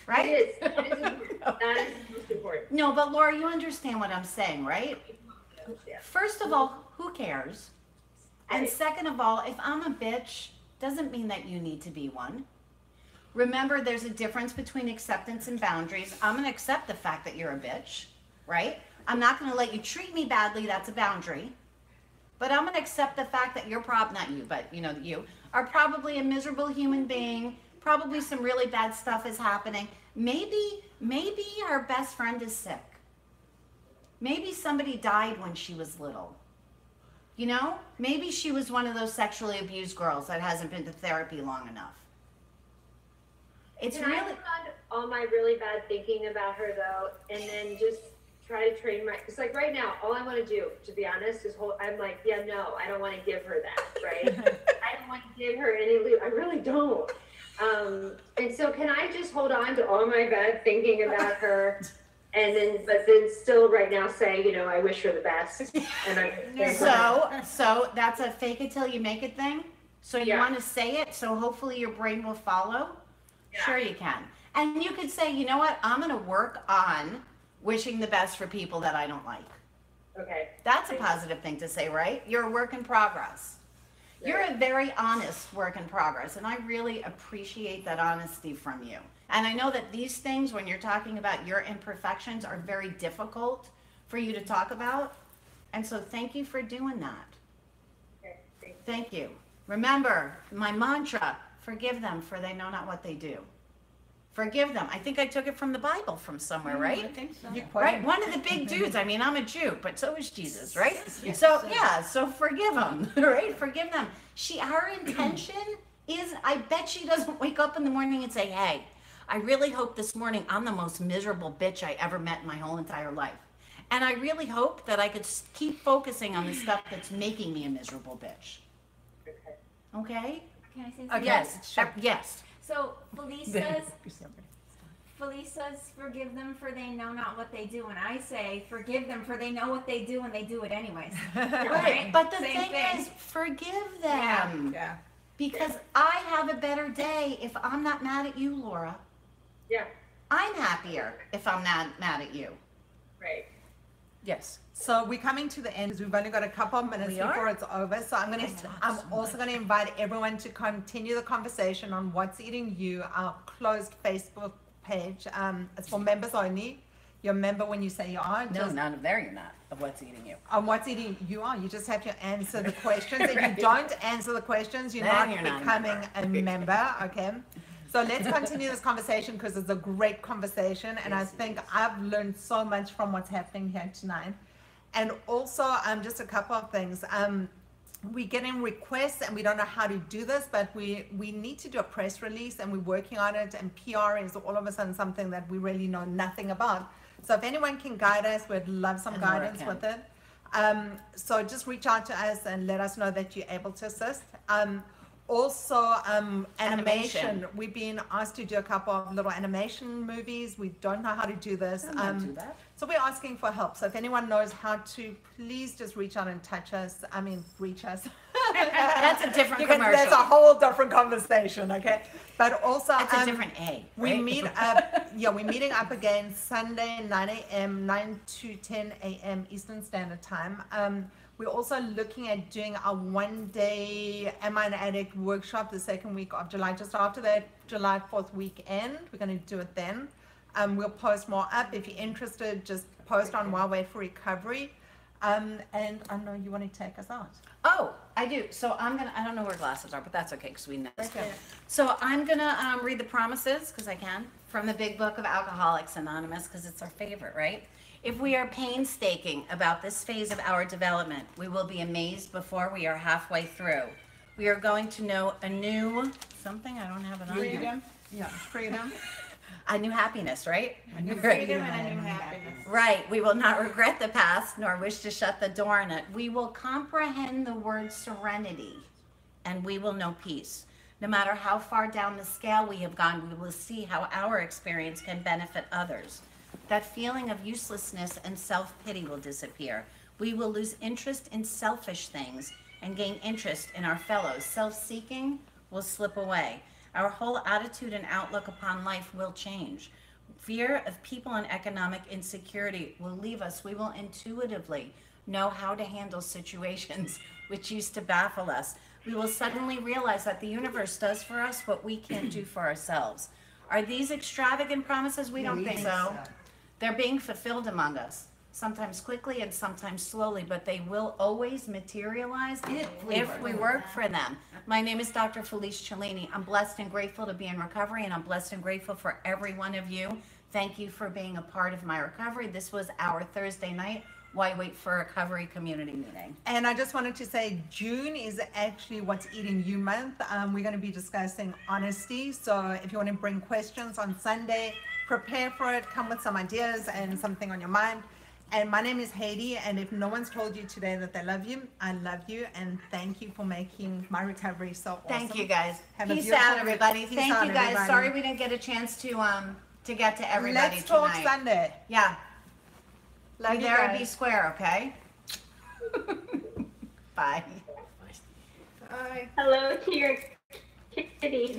right? It is important. That is most important. No, but Laura, you understand what I'm saying, right? Yeah. First of all, who cares? And second of all, if I'm a bitch, doesn't mean that you need to be one. Remember, there's a difference between acceptance and boundaries. I'm going to accept the fact that you're a bitch, right? I'm not going to let you treat me badly. That's a boundary. But I'm going to accept the fact that you're not you, but you are probably a miserable human being. Probably some really bad stuff is happening. Maybe our best friend is sick. Maybe somebody died when she was little. Maybe she was one of those sexually abused girls that hasn't been to therapy long enough. It's Can I put on all my really bad thinking about her though, and then just try to train it's like right now, all I want to do, to be honest, is I'm like, yeah, no, I don't want to give her that, right? I don't want to give her any loot. I really don't. And so can I just hold on to all my bad thinking about her and then, but then still right now say, you know, I wish her the best. And So that's a fake it till you make it thing. So you Yeah. want to say it, so hopefully your brain will follow. Yeah. Sure you can. And you could say, you know what, I'm going to work on wishing the best for people that I don't like. Okay. That's a positive thing to say, right? You're a work in progress. You're a very honest work in progress, and I really appreciate that honesty from you. And I know that these things, when you're talking about your imperfections, are very difficult for you to talk about. And so thank you for doing that. Okay. Thank you. Remember, my mantra, forgive them, for they know not what they do. Forgive them. I think I took it from the Bible from somewhere, right? I think so. Right, one of the big dudes. I mean, I'm a Jew, but so is Jesus, right? So yeah, so forgive them, right? Forgive them. Our intention is, I bet she doesn't wake up in the morning and say, hey, I really hope this morning I'm the most miserable bitch I ever met in my whole entire life. And I really hope that I could keep focusing on the stuff that's making me a miserable bitch. Okay? Can I say something? Okay. Yes. Sure. Yes. So Felice says, forgive them for they know not what they do. And I say, forgive them for they know what they do and they do it anyways. Right. But the Same thing is, forgive them. Yeah. Because I have a better day if I'm not mad at you, Laura. Yeah. I'm happier if I'm not mad at you. Right. Yes. So we're coming to the end because we've only got a couple of minutes We are? before it's over. So I'm also going to invite everyone to continue the conversation on What's Eating You, our closed Facebook page. It's for members only. You're a member when you say you are. No, none of there you're not, of what's eating you. On What's Eating You are. You just have to answer the questions. If you don't answer the questions, you're Then not you're not a becoming member. a member. Okay. So let's continue this conversation because it's a great conversation. And I think I've learned so much from what's happening here tonight. And also, just a couple of things. We get in requests and we don't know how to do this, but we need to do a press release and we're working on it. And PR is all of a sudden something that we really know nothing about. So if anyone can guide us, we'd love some And Laura guidance can. with it. So just reach out to us and let us know that you're able to assist. Also, animation. We've been asked to do a couple of little animation movies. We don't know how to do this. Do that. So we're asking for help. So if anyone knows how to, please just reach out and touch us. Reach us. That's a different Because commercial. that's a whole different conversation, okay? But also, That's a different A. we right? meet up. Yeah, we're meeting up again Sunday, 9 a.m., 9 to 10 a.m. Eastern Standard Time. We're also looking at doing a one-day Am I an Addict workshop the second week of July, just after that July 4th weekend. We're going to do it then. We'll post more up. If you're interested, just post on While Wait for Recovery. And I know you want to take us out. Oh, I do. So I don't know where glasses are, but that's okay because we know. Okay. So I'm going to read the promises, because I can, from the big book of Alcoholics Anonymous, because it's our favorite, right? If we are painstaking about this phase of our development, we will be amazed before we are halfway through. We are going to know a new, something, I don't have it on here. Freedom. Yeah, freedom. A new happiness, right? A new Right. Freedom and a new happiness. Right. We will not regret the past nor wish to shut the door on it. We will comprehend the word serenity and we will know peace. No matter how far down the scale we have gone, we will see how our experience can benefit others. That feeling of uselessness and self-pity will disappear. We will lose interest in selfish things and gain interest in our fellows. Self-seeking will slip away. Our whole attitude and outlook upon life will change. Fear of people and economic insecurity will leave us. We will intuitively know how to handle situations which used to baffle us. We will suddenly realize that the universe does for us what we can't do for ourselves. Are these extravagant promises? We don't think so. They're being fulfilled among us, sometimes quickly and sometimes slowly, but they will always materialize if we work for them. My name is Dr. Felice Cellini. I'm blessed and grateful to be in recovery, and I'm blessed and grateful for every one of you. Thank you for being a part of my recovery. This was our Thursday night Why Wait for Recovery community meeting. And I just wanted to say June is actually What's Eating You month. We're going to be discussing honesty. So if you want to bring questions on Sunday, prepare for it, come with some ideas and something on your mind. And my name is Haiti, and if no one's told you today that they love you, I love you, and thank you for making my recovery so awesome. Thank you, guys. Have a Peace beautiful out, everybody. Peace Thank out, you, guys. everybody. Sorry we didn't get a chance to to get to everybody Let's talk tonight. Sunday. Yeah. Love Be you there and guys. be square, okay? Bye. Bye. Hello to your kitty